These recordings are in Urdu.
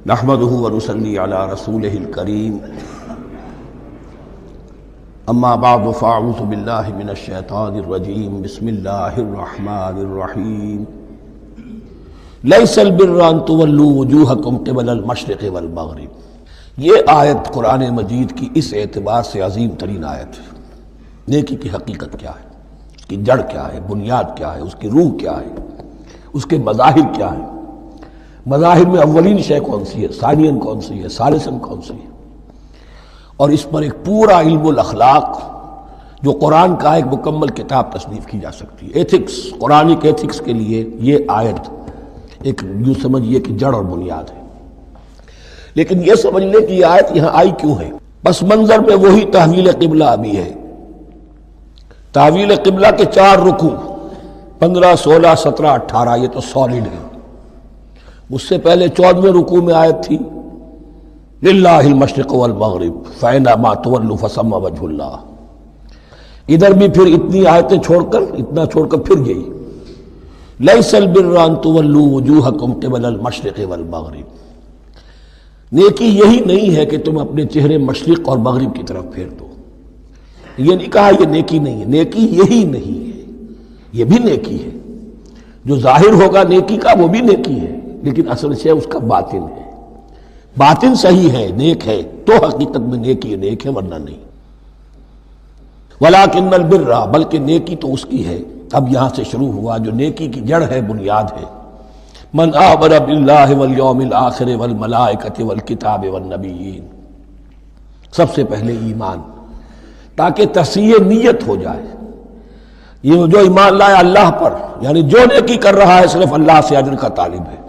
نحمده ونصلي على رسوله الكريم اما بعد فاعوذ بالله من الشیطان الرجیم بسم اللہ الرحمن الرحیم لیس البر ان تولوا وجوہکم قبل المشرق والمغرب۔ یہ آیت قرآن مجید کی اس اعتبار سے عظیم ترین آیت ہے۔ نیکی کی حقیقت کیا ہے، اس کی جڑ کیا ہے، بنیاد کیا ہے، اس کی روح کیا ہے، اس کے مظاہر کیا ہے۔ مظاہر میں اولین شے کون سی ہے، ثانین کون سی ہے، ثالثاً کون سی ہے، اور اس پر ایک پورا علم الاخلاق جو قرآن کا ایک مکمل کتاب تصنیف کی جا سکتی ہے۔ ایتھکس، قرآنک ایتھکس کے لیے یہ آیت ایک یوں سمجھیے کہ جڑ اور بنیاد ہے۔ لیکن یہ سمجھ لیں کہ یہ آیت یہاں آئی کیوں ہے۔ پس منظر میں وہی تحویل قبلہ ابھی ہے۔ تحویل قبلہ کے 4 رکوع 15، 16، 17، 18 یہ تو سالڈ ہے۔ اس سے پہلے 14ویں رکوع میں آیت تھی للہ المشرق والمغرب فأینما تولوا فثم وجہ اللہ۔ ادھر بھی پھر اتنی آیتیں چھوڑ کر پھر یہی لیس البر ان تولوا وجوہکم قبل المشرق والمغرب۔ نیکی یہی نہیں ہے کہ تم اپنے چہرے مشرق اور مغرب کی طرف پھیر دو۔ یہ نہیں کہا یہ نیکی نہیں ہے، نیکی یہی نہیں ہے، یہ بھی نیکی ہے۔ جو ظاہر ہوگا نیکی کا وہ بھی نیکی ہے، لیکن اصل سے اس کا باطن ہے۔ باطن صحیح ہے، نیک ہے، تو حقیقت میں نیکی نیک ہے، ورنہ نہیں۔ وَلَٰكِنَّ الْبِرَّ، بلکہ نیکی تو اس کی ہے۔ اب یہاں سے شروع ہوا جو نیکی کی جڑ ہے، بنیاد ہے۔ مَنْ آمَنَ بِاللَّهِ وَالْيَوْمِ الْآخِرِ وَالْمَلَائِكَةِ وَالْكِتَابِ وَالنَّبِيِّينَ۔ سب سے پہلے ایمان، تاکہ تصحیح نیت ہو جائے۔ یہ جو ایمان لایا اللہ پر، یعنی جو نیکی کر رہا ہے صرف اللہ سے اجر کا طالب ہے۔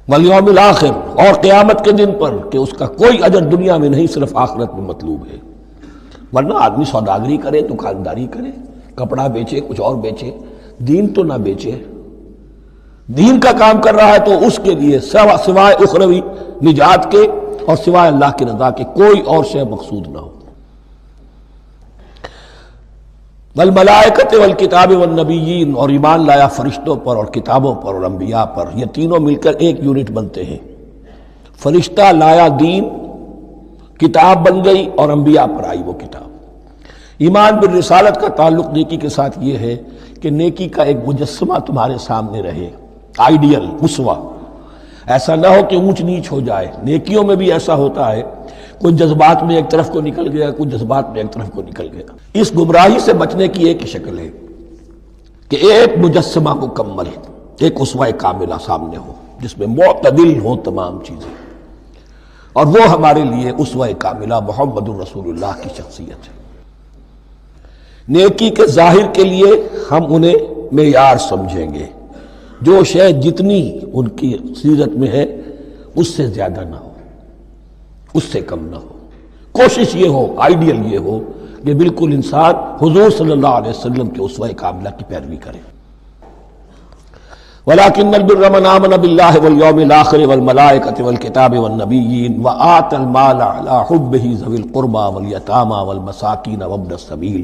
والیوم الآخر، اور قیامت کے دن پر کہ اس کا کوئی اجر دنیا میں نہیں، صرف آخرت میں مطلوب ہے۔ ورنہ آدمی سوداگری کرے، دکانداری کرے، کپڑا بیچے، کچھ اور بیچے، دین تو نہ بیچے۔ دین کا کام کر رہا ہے تو اس کے لیے سوائے اخروی نجات کے اور سوائے اللہ کی رضا کے کوئی اور شے مقصود نہ ہو۔ والملائکۃ والکتاب والنبیین، اور ایمان لایا فرشتوں پر اور کتابوں پر اور انبیاء پر۔ یہ تینوں مل کر ایک یونٹ بنتے ہیں۔ فرشتہ لایا دین، کتاب بن گئی، اور انبیاء پر آئی وہ کتاب۔ ایمان بالرسالت کا تعلق نیکی کے ساتھ یہ ہے کہ نیکی کا ایک مجسمہ تمہارے سامنے رہے، آئیڈیل، اسوہ۔ ایسا نہ ہو کہ اونچ نیچ ہو جائے۔ نیکیوں میں بھی ایسا ہوتا ہے، کچھ جذبات میں ایک طرف کو نکل گیا، کچھ جذبات میں ایک طرف کو نکل گیا۔ اس گمراہی سے بچنے کی ایک شکل ہے کہ ایک مجسمہ مکمل، ایک اسوہ کاملہ سامنے ہو جس میں معتدل ہو تمام چیزیں، اور وہ ہمارے لیے اسوہ کاملہ محمد الرسول اللہ کی شخصیت ہے۔ نیکی کے ظاہر کے لیے ہم انہیں معیار سمجھیں گے، جو شے جتنی ان کی سیرت میں ہے اس سے زیادہ نہ ہو، اس سے کم نہ ہو۔ کوشش یہ ہو، آئیڈیل یہ ہو کہ بالکل انسان حضور صلی اللہ علیہ وسلم کے اسوہ کاملہ کی پیروی کرے۔ وَلَٰكِنَّ الْبِرَّ مَنْ آمَنَ بِاللَّهِ وَالْيَوْمِ الْآخِرِ وَالْمَلَائِكَةِ وَالْكِتَابِ وَالنَّبِيِّينَ وَآتَى الْمَالَ عَلَىٰ حُبِّهِ ذَوِي الْقُرْبَىٰ وَالْيَتَامَىٰ وَالْمَسَاكِينَ وَابْنَ السَّبِيلِ،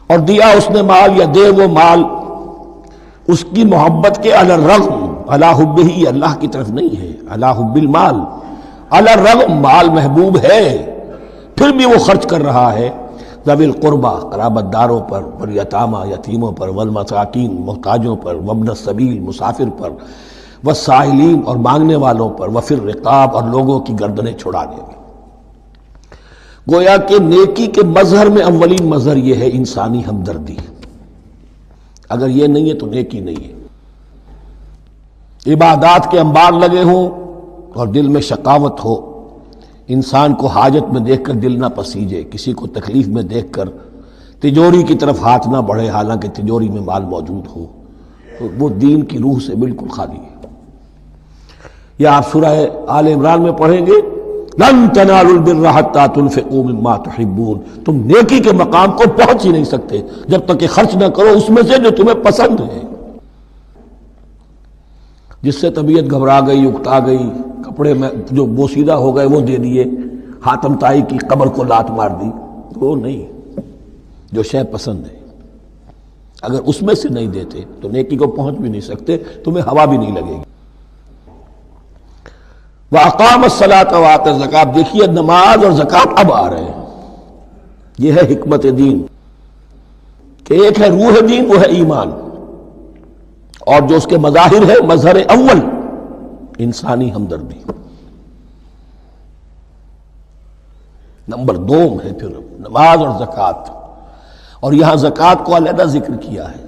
اور دیا اس نے مال یا دے وہ مال اس کی محبت کے علی الرغم، علی حبہ اللہ کی طرف نہیں ہے، علی حب المال، علی الرغم مال محبوب ہے پھر بھی وہ خرچ کر رہا ہے، ذوی القربہ قرابت داروں پر، والیتامى یتیموں پر، والمساکین محتاجوں پر، وابن السبیل مسافر پر، والسائلین اور مانگنے والوں پر، وفی الرقاب اور لوگوں کی گردنیں چھڑانے میں۔ گویا کہ نیکی کے مظہر میں اولین مظہر یہ ہے انسانی ہمدردی۔ اگر یہ نہیں ہے تو نیکی نہیں ہے۔ عبادات کے انبار لگے ہوں اور دل میں شقاوت ہو، انسان کو حاجت میں دیکھ کر دل نہ پسیجے، کسی کو تکلیف میں دیکھ کر تجوری کی طرف ہاتھ نہ بڑھے حالانکہ تجوری میں مال موجود ہو، تو وہ دین کی روح سے بالکل خالی ہے۔ یا آپ سورہ آل عمران میں پڑھیں گے لن تنالوا البر حتى تنفقوا مما تحبون، تم نیکی کے مقام کو پہنچ ہی نہیں سکتے جب تک کہ خرچ نہ کرو اس میں سے جو تمہیں پسند ہے۔ جس سے طبیعت گھبرا گئی، اکتا گئی، کپڑے میں جو بوسیدہ ہو گئے وہ دے دیے، حاتم طائی کی قبر کو لات مار دی، وہ نہیں، جو شے پسند ہے اگر اس میں سے نہیں دیتے تو نیکی کو پہنچ بھی نہیں سکتے، تمہیں ہوا بھی نہیں لگے گی۔ وَأَقَامَ الصَّلَاةَ وَآتَى الزَّكَاةَ، دیکھیے نماز اور زکوٰۃ اب آ رہے ہیں۔ یہ ہے حکمت دین کہ ایک ہے روح دین، وہ ہے ایمان، اور جو اس کے مظاہر ہے، مظہر اول انسانی ہمدردی، نمبر دوم ہے پھر نماز اور زکوٰۃ، اور یہاں زکوٰۃ کو علیحدہ ذکر کیا ہے،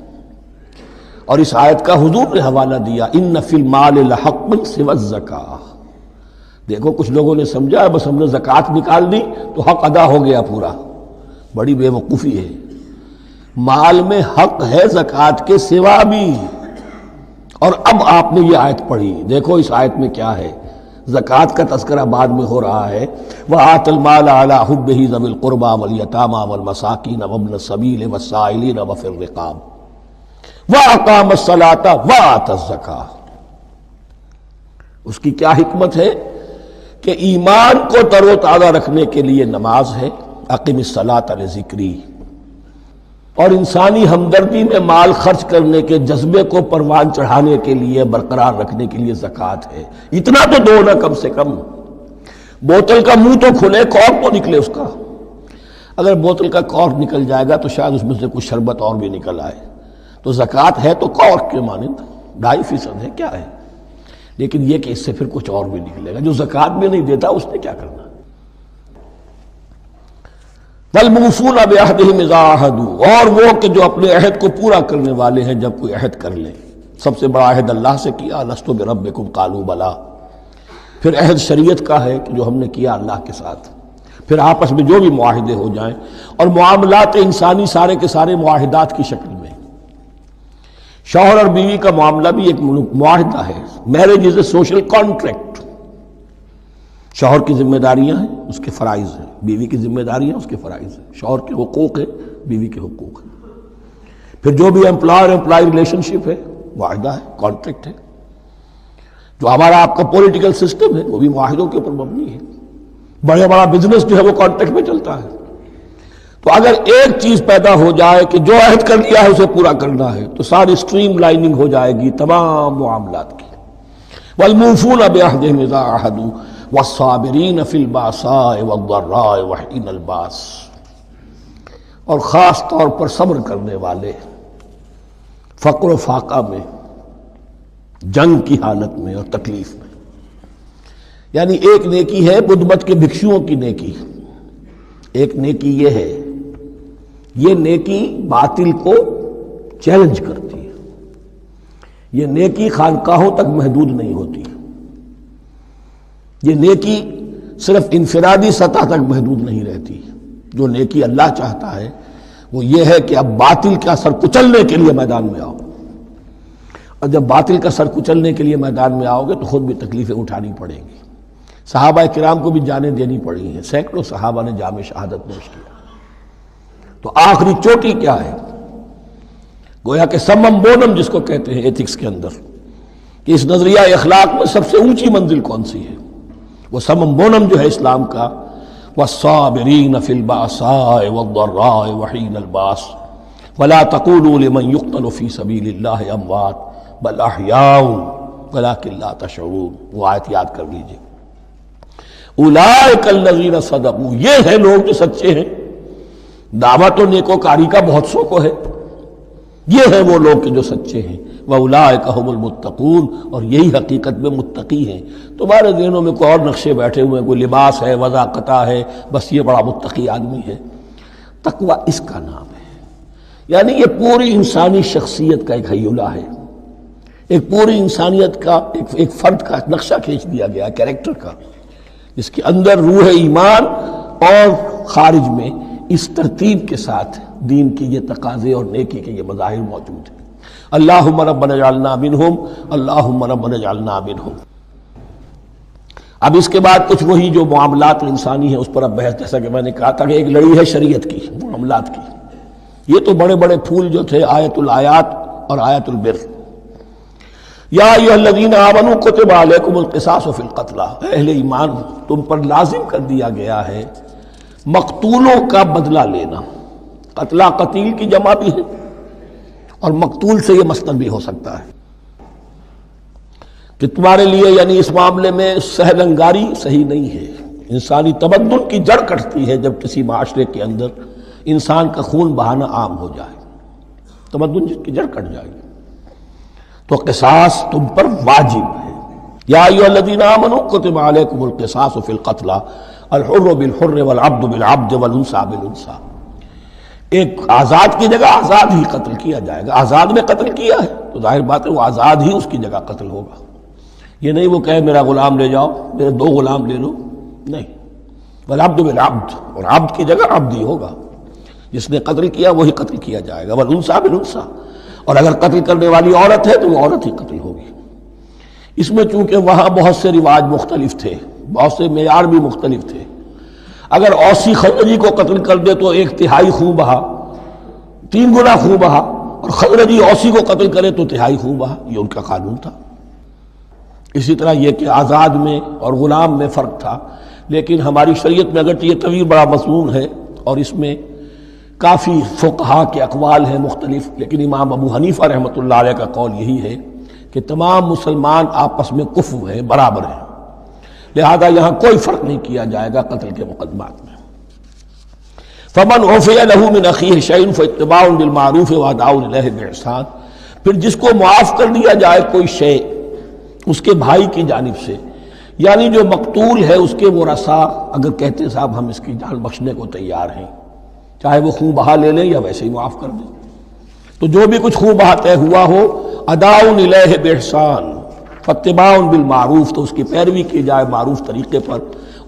اور اس آیت کا حضور نے حوالہ دیا ان فی المال لحق سوى الزکاۃ۔ دیکھو کچھ لوگوں نے سمجھا بس ہم نے زکوٰۃ نکال دی تو حق ادا ہو گیا پورا، بڑی بے وقوفی ہے۔ مال میں حق ہے زکوٰۃ کے سوا بھی، اور اب آپ نے یہ آیت پڑھی، دیکھو اس آیت میں کیا ہے، زکوٰۃ کا تذکرہ بعد میں ہو رہا ہے، وَآتَ الْمَالَ عَلَىٰ حُبِّهِ ذَوِي الْقُرْبَىٰ وَالْيَتَامَىٰ وَالْمَسَاكِينَ وَابْنَ السَّبِيلِ وَالسَّائِلِينَ وَفِي الرِّقَابِ وَأَقَامَ الصَّلَاةَ وَآتَى الزَّكَاةَ۔ اس کی کیا حکمت ہے کہ ایمان کو تر و تازہ رکھنے کے لیے نماز ہے، اقم الصلاۃ لذکری، اور انسانی ہمدردی میں مال خرچ کرنے کے جذبے کو پروان چڑھانے کے لیے، برقرار رکھنے کے لیے زکوٰۃ ہے۔ اتنا تو دو نا کم سے کم، بوتل کا منہ تو کھلے، کارک تو نکلے اس کا۔ اگر بوتل کا کارک نکل جائے گا تو شاید اس میں سے کچھ شربت اور بھی نکل آئے، تو زکوٰۃ ہے تو کارک کے مانند 2.5% ہے، کیا ہے، لیکن یہ کہ اس سے پھر کچھ اور بھی نکلے گا۔ جو زکوٰۃ بھی نہیں دیتا اس نے کیا کرنا۔ وَالْمُوفُونَ بِعَهْدِهِمْ إِذَا عَاهَدُوا، اور وہ کہ جو اپنے عہد کو پورا کرنے والے ہیں جب کوئی عہد کر لیں۔ سب سے بڑا عہد اللہ سے کیا، لست بربکم قالوا بلا۔ پھر عہد شریعت کا ہے کہ جو ہم نے کیا اللہ کے ساتھ، پھر آپس میں جو بھی معاہدے ہو جائیں، اور معاملات انسانی سارے کے سارے معاہدات کی شکل میں۔ شوہر اور بیوی کا معاملہ بھی ایک معاہدہ ہے، marriage is a social contract. شوہر کی ذمہ داریاں ہیں، اس کے فرائض ہیں، بیوی کی ذمہ داریاں اس کے فرائض ہیں، شوہر کے حقوق ہیں، بیوی کے حقوق ہیں۔ پھر جو بھی امپلائر امپلائی ریلیشن شپ ہے، معاہدہ ہے، کانٹریکٹ ہے۔ جو ہمارا آپ کا پولیٹیکل سسٹم ہے وہ بھی معاہدوں کے اوپر مبنی ہے، بڑا بزنس جو ہے وہ کانٹریکٹ میں چلتا ہے۔ تو اگر ایک چیز پیدا ہو جائے کہ جو عہد کر لیا ہے اسے پورا کرنا ہے، تو ساری اسٹریم لائننگ ہو جائے گی تمام معاملات کی۔ وَالْمُوفُونَ بِعَهْدِهِمْ إِذَا عَاهَدُوا وَالصَّابِرِينَ فِي الْبَأْسَاءِ وَالضَّرَّاءِ وَحِينَ الْبَأْسِ، اور خاص طور پر صبر کرنے والے فقر و فاقہ میں، جنگ کی حالت میں اور تکلیف میں۔ یعنی ایک نیکی ہے بدھ مت کے بھکشوؤں کی نیکی، ایک نیکی یہ ہے، یہ نیکی باطل کو چیلنج کرتی ہے، یہ نیکی خانقاہوں تک محدود نہیں ہوتی، یہ نیکی صرف انفرادی سطح تک محدود نہیں رہتی۔ جو نیکی اللہ چاہتا ہے وہ یہ ہے کہ اب باطل کا سر کچلنے کے لیے میدان میں آؤ، اور جب باطل کا سر کچلنے کے لیے میدان میں آؤ گے تو خود بھی تکلیفیں اٹھانی پڑیں گی۔ صحابہ کرام کو بھی جانیں دینی پڑی ہیں، سینکڑوں صحابہ نے جام شہادت نوش کیا۔ تو آخری چوٹی کیا ہے؟ گویا کہ سمم بونم جس کو کہتے ہیں ایتھکس کے اندر، کہ اس نظریہ اخلاق میں سب سے اونچی منزل کون سی ہے؟ وہ سمم بونم جو ہے اسلام کا، والصابرین فی البأساء والضراء وحین الباس ولا تقولوا لمن يقتل فی سبیل اللہ اموات بل احیاء ولکن لا تشعرون۔ وہ آیت یاد کر لیجیے، اولئک الذین صدقوا، یہ ہیں لوگ جو سچے ہیں۔ دعوت و نیکوکاری کا بہت سو کو ہے، یہ ہیں وہ لوگ کہ جو سچے ہیں۔ وَأُولَٰئِكَ هُمُ الْمُتَّقُونَ، اور یہی حقیقت میں متقی ہیں۔ تمہارے ذہنوں میں کوئی اور نقشے بیٹھے ہوئے ہیں، کوئی لباس ہے، وضاقتہ ہے، بس یہ بڑا متقی آدمی ہے۔ تقویٰ اس کا نام ہے، یعنی یہ پوری انسانی شخصیت کا ایک حیولہ ہے، ایک پوری انسانیت کا ایک فرد کا نقشہ کھینچ دیا گیا کیریکٹر کا، جس کے اندر روح ایمان اور خارج میں اس ترتیب کے ساتھ دین کی یہ تقاضے اور نیکی کے یہ مظاہر موجود ہیں۔ اللہم ربنا اجعلنا منہم، اللہم ربنا اجعلنا منہم۔ اب اس کے بعد کچھ وہی جو معاملات انسانی ہیں اس پر اب بحث، جیسا کہ میں نے کہا تھا کہ ایک لڑی ہے شریعت کی، معاملات کی۔ یہ تو بڑے بڑے پھول جو تھے، آیت الآیات اور آیت البر۔ یا ایھا الذین آمنوا کتب علیکم القصاص فی القتلی، اہل ایمان تم پر لازم کر دیا گیا ہے مقتولوں کا بدلہ لینا۔ قتلہ قتیل کی جمع بھی ہے، اور مقتول سے یہ مصدر بھی ہو سکتا ہے۔ کہ تمہارے لیے یعنی اس معاملے میں سہل انگاری صحیح نہیں ہے۔ انسانی تمدن کی جڑ کٹتی ہے جب کسی معاشرے کے اندر انسان کا خون بہانا عام ہو جائے، تمدن کی جڑ کٹ جائے گی۔ تو قصاص تم پر واجب ہے۔ یا ایھا الذین آمنوا کتب علیکم القصاص فی القتلی الحر بالحر والعبد بالعبد والانثی بالانثی۔ ایک آزاد کی جگہ آزاد ہی قتل کیا جائے گا۔ آزاد میں قتل کیا ہے تو ظاہر بات ہے وہ آزاد ہی اس کی جگہ قتل ہوگا۔ یہ نہیں وہ کہے میرا غلام لے جاؤ، میرے 2 غلام لے لو، نہیں۔ والعبد بالعبد، اور عبد کی جگہ عبد ہی ہوگا، جس نے قتل کیا وہی قتل کیا جائے گا۔ والانثی بالانثی، اور اگر قتل کرنے والی عورت ہے تو وہ عورت ہی قتل ہوگی۔ اس میں چونکہ وہاں بہت سے رواج مختلف تھے، بہت سے معیار بھی مختلف تھے۔ اگر اوسی خزرجی کو قتل کر دے تو 1/3 خون بہا، 3 گنا خون بہا، اور خزرجی اوسی کو قتل کرے تو 1/3 خون بہا، یہ ان کا قانون تھا۔ اسی طرح یہ کہ آزاد میں اور غلام میں فرق تھا، لیکن ہماری شریعت میں اگرچہ یہ طویل بڑا مضمون ہے اور اس میں کافی فقہا کے اقوال ہیں مختلف، لیکن امام ابو حنیفہ رحمۃ اللہ علیہ کا قول یہی ہے کہ تمام مسلمان آپس میں کفو ہیں، برابر ہیں، لہذا یہاں کوئی فرق نہیں کیا جائے گا قتل کے مقدمات میں۔ فمن عفی لہ من اخیہ شیء فاتباع بالمعروف واداء الیہ باحسان، پھر جس کو معاف کر دیا جائے کوئی شے اس کے بھائی کی جانب سے، یعنی جو مقتول ہے اس کے ورثاء اگر کہتے صاحب ہم اس کی جان بخشنے کو تیار ہیں، چاہے وہ خون بہا لے لیں یا ویسے ہی معاف کر دیں، تو جو بھی کچھ خون بہا طے ہوا ہو اداء الیہ باحسان فاتباع بالمعروف، تو اس کی پیروی کی جائے معروف طریقے پر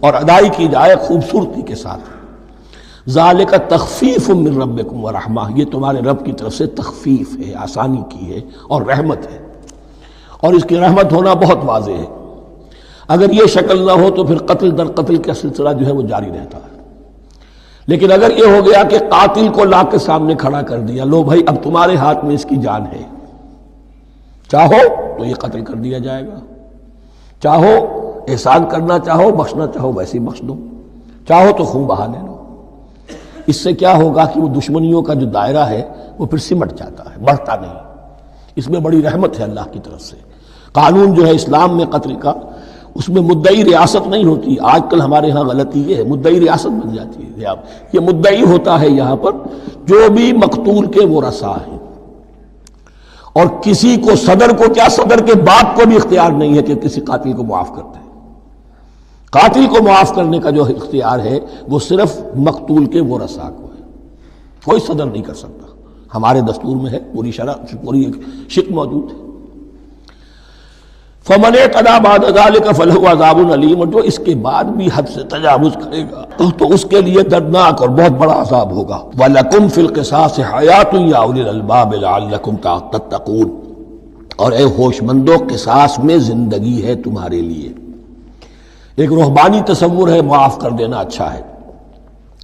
اور ادائی کی جائے خوبصورتی کے ساتھ۔ ذالک تخفیف من ربکم ورحمہ، یہ تمہارے رب کی طرف سے تخفیف ہے، آسانی کی ہے اور رحمت ہے، اور اس کی رحمت ہونا بہت واضح ہے۔ اگر یہ شکل نہ ہو تو پھر قتل در قتل کا سلسلہ جو ہے وہ جاری رہتا ہے، لیکن اگر یہ ہو گیا کہ قاتل کو لا کے سامنے کھڑا کر دیا، لو بھائی اب تمہارے ہاتھ میں اس کی جان ہے، چاہو تو یہ قتل کر دیا جائے گا، چاہو احسان کرنا چاہو بخشنا چاہو ویسے ہی بخش دو، چاہو تو خون بہا لے لو۔ اس سے کیا ہوگا کہ وہ دشمنیوں کا جو دائرہ ہے وہ پھر سمٹ جاتا ہے، بڑھتا نہیں۔ اس میں بڑی رحمت ہے اللہ کی طرف سے۔ قانون جو ہے اسلام میں قتل کا، اس میں مدعی ریاست نہیں ہوتی۔ آج کل ہمارے ہاں غلطی یہ ہے، مدعی ریاست بن جاتی ہے۔ یہ مدعی ہوتا ہے یہاں پر جو بھی مقتول کے ورثاء ہیں، اور کسی کو صدر کو کیا، صدر کے باپ کو بھی اختیار نہیں ہے کہ کسی قاتل کو معاف کر دے۔ قاتل کو معاف کرنے کا جو اختیار ہے وہ صرف مقتول کے ورثاء کو ہے، کوئی صدر نہیں کر سکتا۔ ہمارے دستور میں ہے، پوری شرع پوری شک موجود ہے۔ فمن اعتدی بعد ذلک فلہ عذاب علیم، اور جو اس کے بعد بھی حد سے تجاوز کرے گا تو اس کے لیے دردناک اور بہت بڑا عذاب ہوگا۔ وَلَكُمْ فِي الْقِصَاصِ حَيَاةٌ يَا أُولِي الْأَلْبَابِ لَعَلَّكُمْ تَتَّقُونَ، اور اے ہوش مندو قصاص میں زندگی ہے تمہارے لیے۔ ایک روحانی تصور ہے معاف کر دینا اچھا ہے،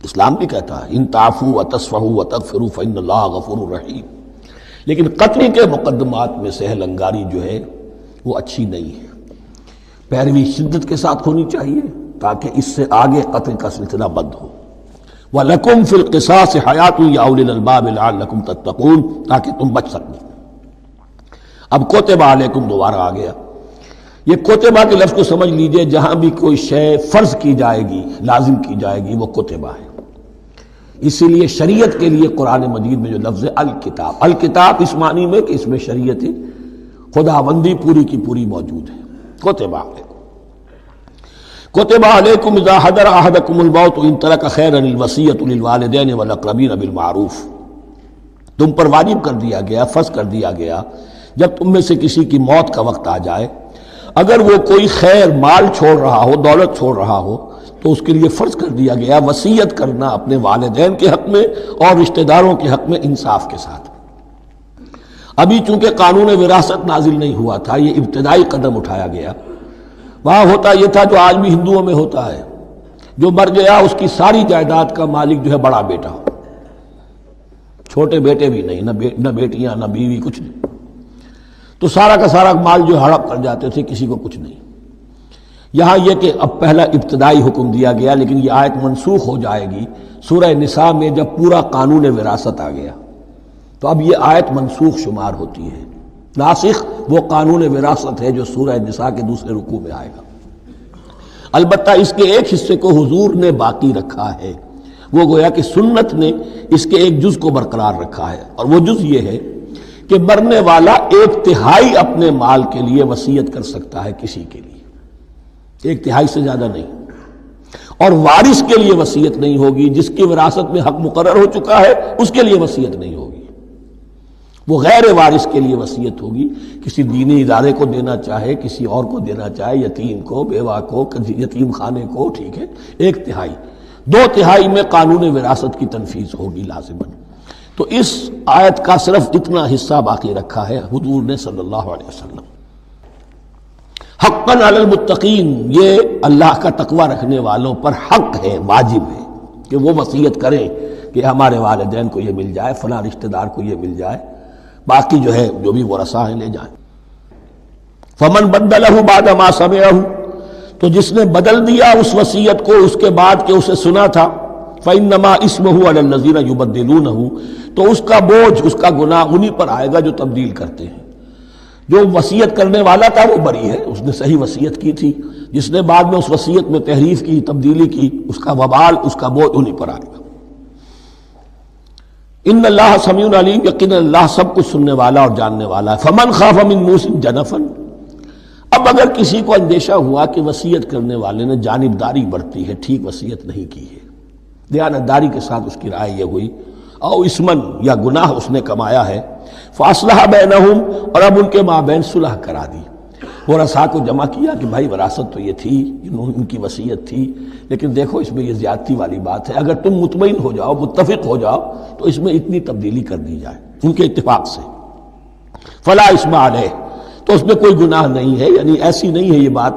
اسلام بھی کہتا ہے ان تعفوا وتصفحوا وتغفروا فإن اللہ غفور رحیم، لیکن قتل کے مقدمات میں سہل انگاری جو ہے وہ اچھی نہیں ہے۔ پیروی شدت کے ساتھ ہونی چاہیے تاکہ اس سے آگے قتل کا سلسلہ بند ہو۔ وَلَكُمْ فِي الْقِصَاصِ حَيَاةٌ يَا أُولِي الْأَلْبَابِ لَعَلَّكُمْ تَتَّقُونَ، تاکہ تم بچ سکو۔ اب کوتب علیکم دوبارہ آ گیا۔ یہ کوتبہ کے لفظ کو سمجھ لیجئے، جہاں بھی کوئی شے فرض کی جائے گی، لازم کی جائے گی، وہ کوتبہ ہے۔ اسی لیے شریعت کے لیے قرآن مجید میں جو لفظ ہے الکتاب، الکتاب اس معنی میں کہ اس میں شریعت خداوندی پوری کی پوری موجود ہے۔ کوتبہ علیکم، کوتبہ علیکم اذا حضر احدکم الموت ان ترک خیرا الوصیۃ للوالدین والاقربین بالمعروف، تم پر واجب کر دیا گیا، فرض کر دیا گیا، جب تم میں سے کسی کی موت کا وقت آ جائے، اگر وہ کوئی خیر مال چھوڑ رہا ہو، دولت چھوڑ رہا ہو، تو اس کے لیے فرض کر دیا گیا وصیت کرنا اپنے والدین کے حق میں اور رشتہ داروں کے حق میں انصاف کے ساتھ۔ ابھی چونکہ قانون وراثت نازل نہیں ہوا تھا، یہ ابتدائی قدم اٹھایا گیا۔ وہاں ہوتا یہ تھا جو آج بھی ہندوؤں میں ہوتا ہے، جو مر گیا اس کی ساری جائیداد کا مالک جو ہے بڑا بیٹا ہو، چھوٹے بیٹے بھی نہیں، نہ بیٹیاں نہ بیوی، کچھ نہیں، تو سارا کا سارا مال جو ہڑپ کر جاتے تھے، کسی کو کچھ نہیں۔ یہاں یہ کہ اب پہلا ابتدائی حکم دیا گیا، لیکن یہ آیت منسوخ ہو جائے گی سورہ نساء میں جب پورا قانون وراثت آ گیا، تو اب یہ آیت منسوخ شمار ہوتی ہے۔ ناسخ وہ قانون وراثت ہے جو سورہ نساء کے دوسرے رکوع میں آئے گا۔ البتہ اس کے ایک حصے کو حضور نے باقی رکھا ہے، وہ گویا کہ سنت نے اس کے ایک جز کو برقرار رکھا ہے، اور وہ جز یہ ہے کہ مرنے والا 1/3 اپنے مال کے لیے وصیت کر سکتا ہے کسی کے لیے، 1/3 سے زیادہ نہیں، اور وارث کے لیے وصیت نہیں ہوگی، جس کی وراثت میں حق مقرر ہو چکا ہے اس کے لیے وصیت نہیں ہوگی، وہ غیر وارث کے لیے وصیت ہوگی، کسی دینی ادارے کو دینا چاہے، کسی اور کو دینا چاہے، یتیم کو، بیوہ کو، یتیم خانے کو، ٹھیک ہے، 1/3، 2/3 میں قانون وراثت کی تنفیذ ہوگی لازماً۔ تو اس آیت کا صرف اتنا حصہ باقی رکھا ہے حضور نے صلی اللہ علیہ وسلم۔ حقاً علی المتقین، یہ اللہ کا تقوی رکھنے والوں پر حق ہے، واجب ہے کہ وہ وصیت کریں کہ ہمارے والدین کو یہ مل جائے، فلاں رشتہ دار کو یہ مل جائے، باقی جو ہے جو بھی ورثاء ہیں لے جائیں۔ فمن بدلہ بعد ما سمعہ، تو جس نے بدل دیا اس وصیت کو اس کے بعد کہ اسے سنا تھا، فإنما اسمہ علی الذین یبدلونہ، تو اس کا بوجھ، اس کا گناہ انہی پر آئے گا جو تبدیل کرتے ہیں۔ جو وصیت کرنے والا تھا وہ بری ہے، اس نے صحیح وصیت کی تھی، جس نے بعد میں اس وصیت میں تحریف کی، تبدیلی کی، اس کا وبال، اس کا بوجھ انہی پر آئے گا۔ ان اللہ سمیع علیم، یقینا اللہ سب کچھ سننے والا اور جاننے والا ہے۔ فمن خاف من موص جنفا، اب اگر کسی کو اندیشہ ہوا کہ وصیت کرنے والے نے جانبداری برتی ہے، ٹھیک وصیت نہیں کی ہے، دیانتداری کے ساتھ اس کی رائے یہ ہوئی، او اسمن، یا گناہ اس نے کمایا ہے، فاصلح بینہم، اور اب ان کے مابین صلح کرا دی، ورثاء کو جمع کیا کہ بھائی وراثت تو یہ تھی، ان کی وصیت تھی، لیکن دیکھو اس میں یہ زیادتی والی بات ہے، اگر تم مطمئن ہو جاؤ، متفق ہو جاؤ تو اس میں اتنی تبدیلی کر دی جائے ان کے اتفاق سے، فلا اسم علیہ، تو اس میں کوئی گناہ نہیں ہے، یعنی ایسی نہیں ہے یہ بات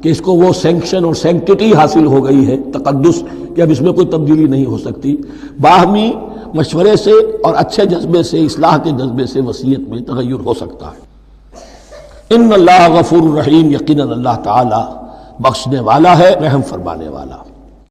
کہ اس کو وہ سینکشن اور سینکٹیٹی حاصل ہو گئی ہے، تقدس، کہ اب اس میں کوئی تبدیلی نہیں ہو سکتی، باہمی مشورے سے اور اچھے جذبے سے، اصلاح کے جذبے سے وصیت میں تغیر ہو سکتا ہے۔ ان اللہ غفور الرحیم، یقیناً اللہ تعالی بخشنے والا ہے، رحم فرمانے والا۔